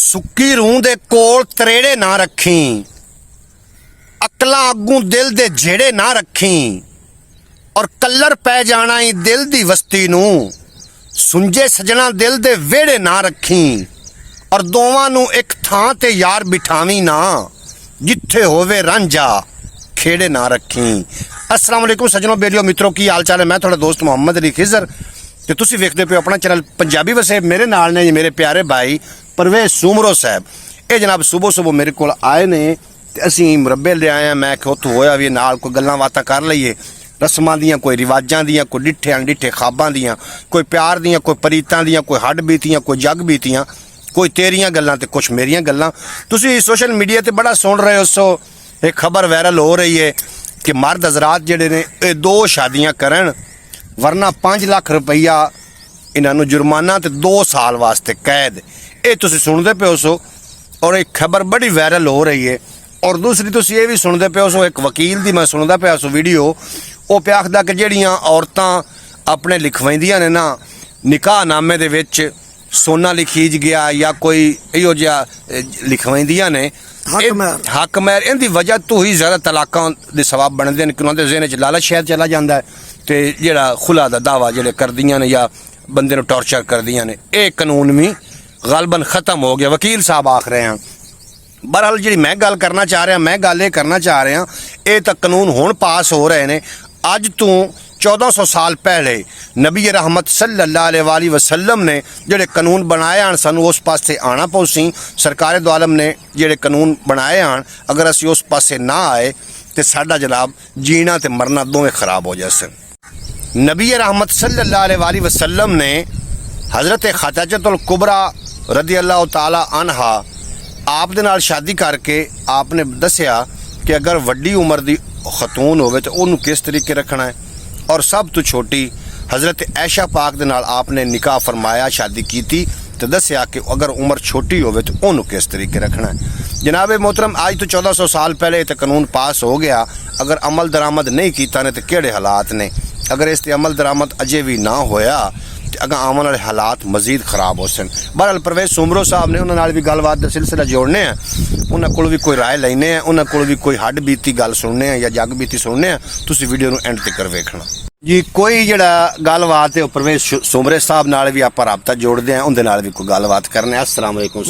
ਸੁੱਕੀ ਰੂਹ ਦੇ ਕੋਲ ਤਰੇੜੇ ਨਾ ਰੱਖੀ, ਅਕਲਾਂ ਅੱਗੂ ਦਿਲ ਦੇ ਜਿਹੜੇ ਨਾ ਰੱਖੀ, ਔਰ ਕੱਲਰ ਪੈ ਜਾਣਾ ਈ ਦਿਲ ਦੀ ਵਸਤੀ ਨੂੰ, ਸੁੰਝੇ ਸਜਣਾ ਦਿਲ ਦੇ ਵਿਹੜੇ ਨਾ ਰੱਖੀ, ਔਰ ਦੋਵਾਂ ਨੂੰ ਇੱਕ ਥਾਂ ਤੇ ਯਾਰ ਬਿਠਾਵੀਂ ਨਾ, ਜਿੱਥੇ ਹੋਵੇ ਰਾਂਝਾ ਖੇੜੇ ਨਾ ਰੱਖੀ। अस्सलाम वालेकुम सज्जनों, बेलियो मित्रों, की हाल चाल है। मैं थोड़ा दोस्त मोहम्मद अली खिजर ते तुसी वेखदे पे अपना चैनल पंजाबी वसे। मेरे नाल ने मेरे प्यारे भाई परवेज सूमरो साहब। ये जनाब सुबह सुबह मेरे को आए ने ते असीं मुरब्बे ले आए हैं। मैं कि उत्थों होया भी नाल कोई गल्लां बातां कर लईए, रस्मां दियां, कोई रिवाजां दियां, कोई डिठे अनडिठे खाबां दियां, कोई प्यार दियां, कोई परीतां दियां, कोई हड्ड बीतियां, कोई जग बीतियां, कोई तेरियां गल्लां ते कुछ मेरियां गल्लां। तुसी सोशल मीडिया ते बड़ा सुन रहे हो। सो एक खबर वायरल हो रही है कि मर्द हजरात जेडे ने ये 2 शादियां करन, वरना 5 लाख रुपया इन्हों जुर्माना ते 2 साल वास्ते कैद। ये तुसी सुनते पे हो सो, और एक खबर बड़ी वायरल हो रही है। और दूसरी तुसी ये भी सुनते पे हो सो, एक वकील दी मैं सुनता पे सो वीडियो, वो पे आखदा कि जेड़ियां औरतां अपने लिखवाइंदियां ने ना निकाहनामे दे विच सोना लिखीज गया या कोई इहो जिहा लिखवाइंदियां ने हक मैर, इनकी वजह तो ही ज्यादा तलाकां दे सवाब बनते हैं कि उन्होंने ज़हन च लालच शायद चला जाता है, तो जेड़ा खुला दा दावा जेड़े करदियां ने या बंदे नूं टॉर्चर करदियां ने, ये कानून भी गालबन खत्म हो गया। वकील साहब आख रहे हैं। बहरहाल जी मैं गल करना चाह रहा, मैं गल ये करना चाह रहा, ये तो कानून हुण पास हो रहे हैं। अज तो 1400 साल पहले नबी रहमत सल्लल्लाहु अलैहि वसल्लम ने जेड़े कानून बनाए हैं, सानू उस पासे आना पौसी। सरकार दो आलम ने जेड़े कानून बनाए हैं, अगर असी उस पासे ना आए तो साडा जनाब जीना ते मरना दोवें खराब हो जाए। नबी रहमत सल्लल्लाहु अलैहि वसल्लम ने हज़रत खदीजतुल कुबरा रदी अल्लाह ताला अन्हा आप दे नाल शादी करके आपने दसिया कि अगर वड्डी उम्र दी खतून होवे तो उन्होंने किस तरीके रखना है, और सब तो छोटी हज़रत ऐशा पाक दे नाल आपने निकाह फरमाया, शादी की थी, तो दसिया कि अगर उम्र छोटी होवे तो उन्होंने किस तरीके रखना है। जनाब मोहतरम, आज तो 1400 साल पहले तो कानून पास हो गया, अगर अमल दरामद नहीं किया ने तो केड़े हालात ने। अगर इस अमल दरामद अजे भी ना होया तो अगर आने वाले हालात मजीद खराब हो सन। बहरहाल परवेज सूमरो साहब ने उन्होंने भी गलबात का सिलसिला जोड़ने हैं, उन्होंने को भी कोई राय लेने हैं, उन्होंने को भी कोई हड्ड बीती गल सुनने हैं या जग बीती सुनने हैं। तुसी वीडियो नूं एंड तक वेखना जी। कोई जिहड़ा गलबात है परवेज सूमरे साहब नाल भी आपां राबता जोड़ते हैं, उनदे नाल भी कोई गलबात करने। अस्सलाम वालेकुम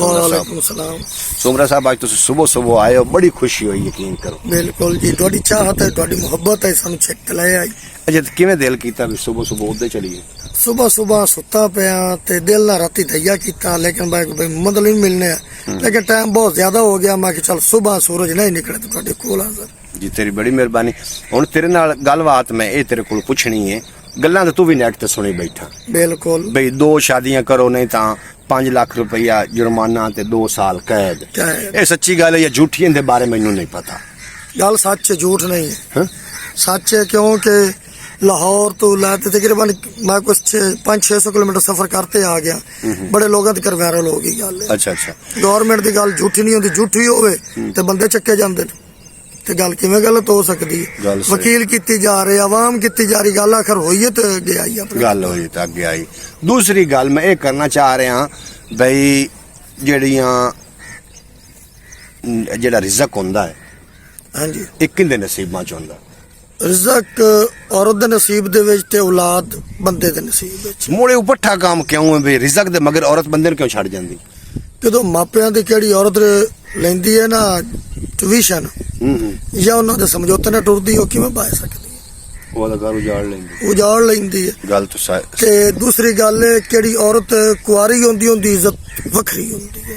सूमरा साहब, आज तुसी सुबह सुबह आए हो, बड़ी खुशी हुई, यकीन करो। बिल्कुल जी, तुहाडी चाहत है, तुहाडी मुहब्बत है, सानू छक ले आई। अच्छा, किवें दिल कीता भी सुबह सुबह उधर चलिए? सुबह सुबह सुता पिया ते दिल ना राती दैया कीता, लेकिन भाई मदद नहीं मिलने, लेकिन टाइम बहुत ज्यादा हो गया। मैं चल सुबह सूरज नहीं निकले तो तुहाडे कोल हाज़र जी। तेरी बड़ी मेहरबानी। हुण तेरे नाल गलबात मैं ये तेरे कोल पुछनी है, गल्लां तो तू भी नेट ते सुनी बैठा। बिल्कुल बई 2 शादियां करो नहीं तां 5 लाख रुपया जुर्माना ते 2 साल कैद। ये सच्ची गल है या झूठी है? इहदे बारे मैनूं नहीं पता। गल सच है, झूठ नहीं है। सच है, क्योंकि लाहौर तो लाते तकरीबन मैं कुछ 500-600 किलोमीटर सफर करते आ गया, बड़े लोगों तक वायरल हो गई गल। अच्छा अच्छा, गवर्नमेंट की गल झूठी नहीं होती, झूठी होवे ते बंदे चक्के जांदे ने, ते गल किवें गलत हो सकती है? वकील कीती जा रहे, आवाम कीती जा रही, गल आखिर होई है तो अगे आई, गल होई तो अगे आई। दूसरी गल मैं ये करना चाह रहा बई जेड़ियां जेड़ा रिज़क हुंदा है, हाँ जी, एक किंदे नसीबां च हुंदा? रिज़क औरत दे नसीब दे विच ते औलाद बंदे दे नसीब विच। मोड़े उपट्ठा काम क्यों है बई रिज़क दे मगर औरत बंदे नूं क्यों छड़ जांदी? जदों मापियां दी किहड़ी औरत लैंदी है ना ट्यूशन या उन्हां दे समझौते नाल टुरदी, हो किवें पाए सकदी है? ओह घर उजाड़ लैंदी है। गल तो ते दूसरी गल किहड़ी औरत कुआरी होंदी उंदी इज्जत वखरी होंदी है,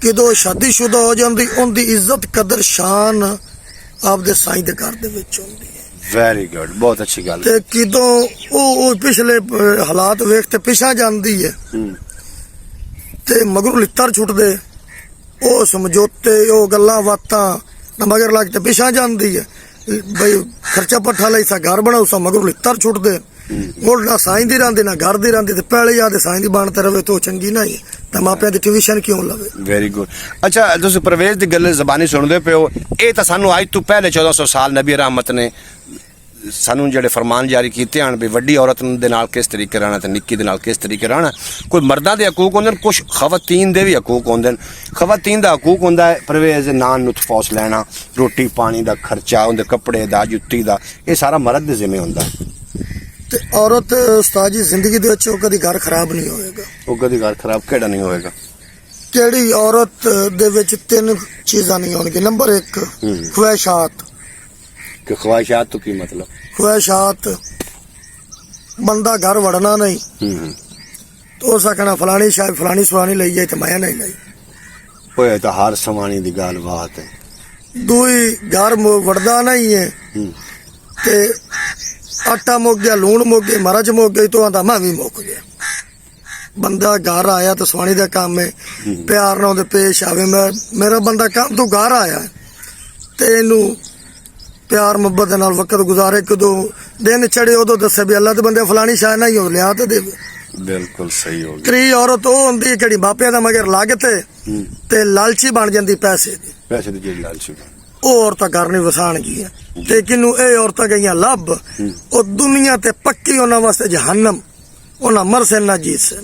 किदों शादीशुदा हो जांदी उंदी इज्जत कदर शान आपदे साईं दे घर दे विच होंदी है। वेरी गुड, बहुत अच्छी गल। ते किदों ओ पिछले हालात वेख ते पिछा जांदी है ते मगरों लित्तर छुटदे, ओ समझौते ओ गल्लां बातां मगर लग ते पिछा जांदी है। बई खर्चा पट्ठा लई सा घर बनाऊ सा, मगरों लित्तर छुटदे, मुड़ ना साईं दी रहिंदी ना घर दी रहिंदी, ते पहले याद साईं दी बनते रहे तो चंगी नहीं है, तो मापियां दी ट्यूशन क्यों लवे? Very good. अच्छा, तुसी परवेज दी गल ज़बानी सुनदे पे हो, ये तो सानू आज तो पहले 1400 साल नबी रहमत ने ਸਾਨੂੰ ਜਿਹੜੇ ਫਰਮਾਨ ਜਾਰੀ ਕੀਤੇ ਹਨ ਵੀ ਵੱਡੀ ਔਰਤ ਦੇ ਨਾਲ ਕਿਸ ਤਰੀਕੇ ਰਹਿਣਾ ਤੇ ਨਿੱਕੀ ਦੇ ਨਾਲ ਕਿਸ ਤਰੀਕੇ ਰਹਿਣਾ। ਕੋਈ ਮਰਦਾਂ ਦੇ ਹਕੂਕ ਹੁੰਦੇ ਨੇ, ਕੁਝ ਖਵਾਤੀਨ ਦੇ ਵੀ ਹਕੂਕ ਹੁੰਦੇ ਨੇ। ਖਵਾਤੀਨ ਦਾ ਹਕੂਕ ਹੁੰਦਾ ਹੈ ਪਰਵੇਜ਼ ਨਾਨ ਨੁਤਫੌਸ ਲੈਣਾ, ਰੋਟੀ ਪਾਣੀ ਦਾ ਖਰਚਾ, ਉਹਦੇ ਕੱਪੜੇ ਦਾ, ਜੁੱਤੀ ਦਾ, ਇਹ ਸਾਰਾ ਮਰਦ ਦੇ ਜ਼ਿੰਮੇ ਹੁੰਦਾ। ਤੇ ਔਰਤ ਉਸਤਾਦ ਜੀ ਜ਼ਿੰਦਗੀ ਦੇ ਵਿੱਚ ਉਹ ਕਦੀ ਘਰ ਖਰਾਬ ਨਹੀਂ ਹੋਏਗਾ। ਉਹ ਕਦੀ ਘਰ ਖਰਾਬ ਕਿਹੜਾ ਨਹੀਂ ਹੋਏਗਾ। ਕਿਹੜੀ ਔਰਤ ਦੇ ਵਿੱਚ 3 ਚੀਜ਼ਾਂ ਨਹੀਂ ਹੋਣਗੀਆਂ। ਨੰਬਰ 1 ਖਵਾਇਸ਼ਾਤ। ਕਿ ਖਵਾਇਸ਼ਾਤ ਤੋਂ ਕੀ ਮਤਲਬ? ਖਵਾਇਸ਼ਾਤ ਬੰਦਾ ਘਰ ਵੜਨਾ ਨਹੀਂ तो सकना फलानी शायद फलानी सुलानी ली जाए तो मैं नहीं लाई। होए तो हार समानी दी गाल बात है। दुई घर वड़दा नहीं है ते आटा मुक गया, लून मुक गई, मरच मुक गई तो आंदा मैं भी मुक गया। बंदा घर आया तो सुहानी का काम है, प्यार ना उहदे पेश आवे। मैं मेरा बंदा काम तो घर आया ते इनू प्यार मुहब्बत दे नाल वक्त गुजारे। कदों दिन चढ़े उदों दसे भी अल्लाह दे बंदे फलानी शाय नहीं हो लिया तो देवे। बिल्कुल सही हो गया। त्री औरत वो होंदी जिहड़ी बापियां दा मगर लाग ते लालची बन जांदी पैसे दी। पैसे दी जिहड़ी लालची बन ਉਹ ਔਰਤਾਂ ਘਰ ਨਹੀਂ ਵਸਾਣਗੀਆਂ ਤੇ ਕਿਨੂੰ ਇਹ ਔਰਤਾਂ ਗਈਆਂ ਲੱਭ ਉਹ ਦੁਨੀਆ ਤੇ ਪੱਕੀ ਉਹਨਾਂ ਵਾਸਤੇ ਜਹੰਨਮ। ਉਹਨਾਂ ਮਰਸੇ ਨਾ ਜੀਸੇ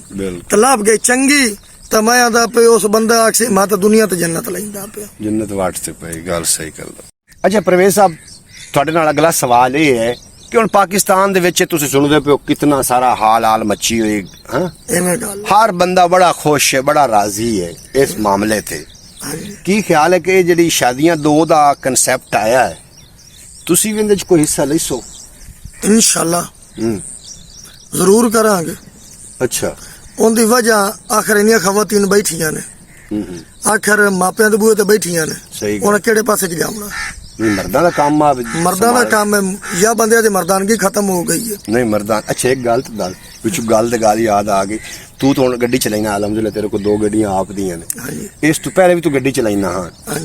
ਤੇ ਲੱਭ ਗਈ ਚੰਗੀ ਤਾਂ ਮੈਂ ਆਂਦਾ ਪਈ ਉਸ ਬੰਦਾ ਆਖੇ ਮੈਂ ਤਾਂ ਦੁਨੀਆ ਤੇ ਜੰਨਤ ਲੈਂਦਾ ਪਿਆ। ਜੰਨਤ ਵਾਟ ਤੇ ਪਈ ਗੱਲ ਸਹੀ ਕਰਦਾ। ਅੱਛਾ ਪ੍ਰਵੇਸ਼ ਸਾਹਿਬ ਤੁਹਾਡੇ ਨਾਲ ਅਗਲਾ ਸਵਾਲ ਇਹ ਹੈ ਕਿ ਹੁਣ ਪਾਕਿਸਤਾਨ ਦੇ ਵਿੱਚ ਤੁਸੀਂ ਸੁਣਦੇ ਪਿਓ ਕਿੰਨਾ ਸਾਰਾ ਹਾਲ ਮੱਚੀ ਹੋਈ ਹਾਂ। ਐਵੇਂ ਗੱਲ ਹਰ ਬੰਦਾ ਬੜਾ ਖੁਸ਼ ਹੈ, ਬੜਾ ਰਾਜ਼ੀ ਹੈ ਇਸ ਮਾਮਲੇ ਤੇ। ਕੀ ਖਿਆਲ ਹੈ ਕਿ ਜਿਹੜੀ ਸ਼ਾਦੀਆਂ ਦੋ ਦਾ ਕਨਸੈਪਟ ਆਇਆ ਹੈ ਤੁਸੀਂ ਵੀ ਇਹਦੇ ਚ ਕੋਈ ਹਿੱਸਾ ਲੈ ਸੋ? ਇਨਸ਼ਾਅੱਲਾ ਜ਼ਰੂਰ ਕਰਾਂਗੇ। ਅੱਛਾ ਉਹਦੀ ਵਜ੍ਹਾ ਆਖਰ ਇੰਨੀਆਂ ਖਵਾਤੀਨ ਬੈਠੀਆਂ ਨੇ, ਆਖਰ ਮਾਪਿਆਂ ਦੇ ਬੂਹੇ ਤੇ ਬੈਠੀਆਂ ਨੇ, ਸਹੀ ਹੁਣ ਕਿਹੜੇ ਪਾਸੇ ਜਾਣਾ? ਨਹੀਂ ਮਰਦਾਂ ਦਾ ਕੰਮ ਆ। ਮਰਦਾਂ ਦਾ ਕੰਮ ਹੈ ਜਾਂ ਬੰਦਿਆਂ ਦੀ ਮਰਦਾਨਗੀ ਖਤਮ ਹੋ ਗਈ ਹੈ। ਨਹੀਂ ਮਰਦਾਂ ਅੱਛਾ ਇੱਕ ਗੱਲ ਤਾਂ ਵਿੱਚ ਗੱਲ ਤੇ ਗੱਲ ਯਾਦ ਆ ਗਈ। ਤੂੰ ਤਾਂ ਹੁਣ ਗੱਡੀ ਚਲਾਈਨਾ ਅਲਹਮਦੁਲਿਲਾ ਤੇਰੇ ਕੋਲ 2 ਗੱਡੀਆਂ ਆਪ ਦੀਆਂ ਨੇ। ਇਸ ਤੋਂ ਪਹਿਲੇ ਵੀ ਤੂੰ ਗੱਡੀ ਚਲਾਈਨਾ ਹਾਂ।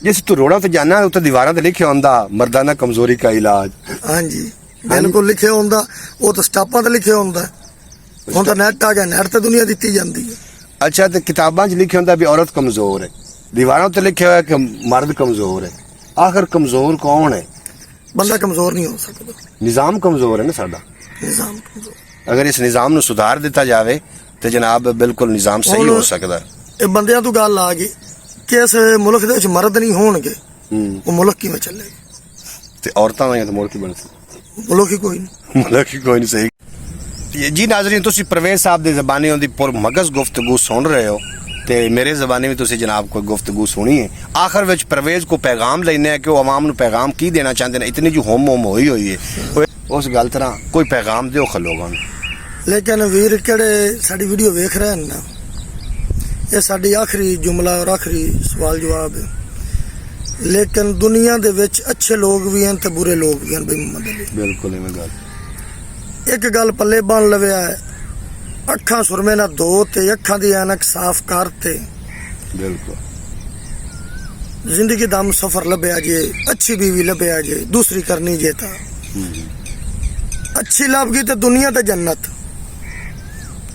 ਜਿਸ ਤੂੰ ਰੋਡਾਂ ਤੇ ਜਾਣਾ ਉੱਤੇ ਦੀਵਾਰਾਂ ਤੇ ਲਿਖਿਆ ਹੁੰਦਾ ਮਰਦਾਨਾ ਕਮਜ਼ੋਰੀ ਦਾ ਇਲਾਜ। ਹਾਂਜੀ ਬਿਲਕੁਲ ਲਿਖਿਆ ਹੁੰਦਾ। ਉਹ ਤਾਂ ਸਟਾਪਾਂ ਤੇ ਲਿਖਿਆ ਹੁੰਦਾ। ਹੁਣ ਤਾਂ ਨੈਟ ਆ ਗਿਆ, ਨੈਟ ਤੇ ਦੁਨੀਆ ਦਿੱਤੀ ਜਾਂਦੀ ਹੈ। ਅੱਛਾ ਤੇ ਕਿਤਾਬਾਂ 'ਚ ਲਿਖਿਆ ਹੁੰਦਾ ਵੀ ਔਰਤ ਕਮਜ਼ੋਰ ਹੈ, ਦੀਵਾਰਾਂ ਤੇ ਲਿਖਿਆ ਹੋਇਆ ਕਿ ਮਰਦ ਕਮਜ਼ੋਰ ਹੈ। ਆਖਰ ਕਮਜ਼ੋਰ ਕੌਣ ਹੈ? ਬੰਦਾ ਕਮਜ਼ੋਰ ਨਹੀਂ ਹੋ ਸਕਦਾ। ਨਿਜ਼ਾਮ ਕਮਜ਼ੋਰ ਹੈ ਨਾ ਸਾਡਾ। ਨਿਜ਼ਾਮ ਕਮਜ਼ੋਰ। ਅਗਰ ਇਸ ਨਿਜ਼ਾਮ ਨੂੰ ਸੁਧਾਰ ਦਿੱਤਾ ਜਾਵੇ ਤੇ ਜਨਾਬ ਬਿਲਕੁਲ ਨਿਜ਼ਾਮ ਸਹੀ ਹੋ ਸਕਦਾ। ਇਹ ਬੰਦਿਆਂ ਤੋਂ ਗੱਲ ਆ ਗਈ ਕਿ ਇਸ ਮੁਲਕ ਦੇ ਵਿੱਚ ਮਰਦ ਨਹੀਂ ਹੋਣਗੇ ਉਹ ਮੁਲਕ ਕਿਵੇਂ ਚੱਲੇਗਾ? ਤੇ ਔਰਤਾਂ ਦਾ ਤਾਂ ਮੁਲਕ ਹੀ ਬਣ ਸਕਦਾ। ਮੁਲਕ ਹੀ ਕੋਈ ਨਹੀਂ। ਮੁਲਕ ਹੀ ਕੋਈ ਨਹੀਂ ਸਹੀ। ਜੀ ਨਾਜ਼ਰੀਨ ਤੁਸੀਂ ਪ੍ਰਵੇਜ਼ ਸਾਹਿਬ ਦੀ ਜ਼ਬਾਨੀ ਉਹਦੀ ਪੁਰ ਮਗਜ਼ ਗੁਫ਼ਤਗੂ ਸੁਣ ਰਹੇ ਹੋ ਤੇ ਮੇਰੇ ਜ਼ਬਾਨੀ ਵੀ ਤੁਸੀਂ ਜਨਾਬ ਕੋਈ ਗੁਫ਼ਤਗੂ ਸੁਣੀ ਹੈ। ਆਖਰ ਵਿੱਚ ਪ੍ਰਵੇਜ਼ ਕੋ ਪੈਗਾਮ ਲੈਣੇ ਹੈ ਕਿ ਉਹ ਆਵਾਮ ਨੂੰ ਪੈਗਾਮ ਕੀ ਦੇਣਾ ਚਾਹੁੰਦੇ ਨੇ। ਇਤਨੀ ਜੋ ਹੋਮ ਹੋਈ ਹੈ ਉਸ ਗੱਲ ਤਰ੍ਹਾਂ ਕੋਈ ਪੈਗਾਮ ਦਿਓ ਖਲੋਗਾਂ ਨੂੰ। ਲੇਕਿਨ ਵੀਰ ਕਿਹੜੇ ਸਾਡੀ ਵੀਡੀਓ ਵੇਖ ਰਹੇ ਹਨ ਨਾ, ਇਹ ਸਾਡੀ ਆਖਰੀ ਜੁਮਲਾ ਔਰ ਆਖਰੀ ਸਵਾਲ ਜਵਾਬ ਹੈ। ਲੇਕਿਨ ਦੁਨੀਆ ਦੇ ਵਿੱਚ ਅੱਛੇ ਲੋਕ ਵੀ ਹਨ ਤੇ ਬੁਰੇ ਲੋਕ ਵੀ ਹਨ। ਬਿਲਕੁਲ ਐਵੇਂ ਗੱਲ। ਇੱਕ ਗੱਲ ਪੱਲੇ ਬੰਨ ਲਵਿਆ ਹੈ, ਅੱਖਾਂ ਸੁਰਮੇ ਨਾਲ ਧੋ ਤੇ ਅੱਖਾਂ ਦੀ ਐਨਕ ਸਾਫ਼ ਕਰ ਤੇ ਬਿਲਕੁਲ ਜ਼ਿੰਦਗੀ ਦਾ ਸਫ਼ਰ ਲੱਭਿਆ ਜੇ, ਅੱਛੀ ਬੀਵੀ ਲੱਭਿਆ ਜੇ, ਦੂਸਰੀ ਕਰਨੀ ਜੇ ਤਾਂ ਅੱਛੀ ਲੱਭ ਗਈ ਤੇ ਦੁਨੀਆ ਤੇ ਜੰਨਤ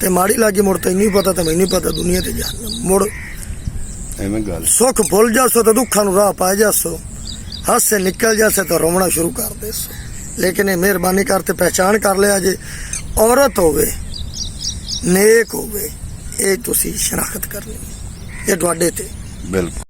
ਤੇ ਮਾੜੀ ਲੱਗੀ ਮੁੜ ਤੈਨੂੰ ਨਹੀਂ ਪਤਾ ਤੇ ਮੈਨੂੰ ਨਹੀਂ ਪਤਾ ਦੁਨੀਆ ਤੇ ਜਹੰਨਮ। ਮੁੜ ਐਵੇਂ ਗੱਲ। ਸੁੱਖ ਭੁੱਲ ਜਾਸੋ ਤੇ ਦੁੱਖਾਂ ਨੂੰ ਰਾਹ ਪਾ ਜਾਸੋ, ਹਾਸੇ ਨਿਕਲ ਜਾਸੇ ਤਾਂ ਰੋਣਾ ਸ਼ੁਰੂ ਕਰ ਦੇਸੋ। ਲੇਕਿਨ ਇਹ ਮਿਹਰਬਾਨੀ ਕਰਤੇ ਪਹਿਚਾਨ ਕਰ ਲਿਆ ਜੇ ਔਰਤ ਹੋਵੇ ਨੇਕ ਹੋਵੇ ਇਹ ਤੁਸੀਂ ਸ਼ਨਾਖਤ ਕਰਨੀ ਇਹ ਤੁਹਾਡੇ ਤੇ। ਬਿਲਕੁਲ।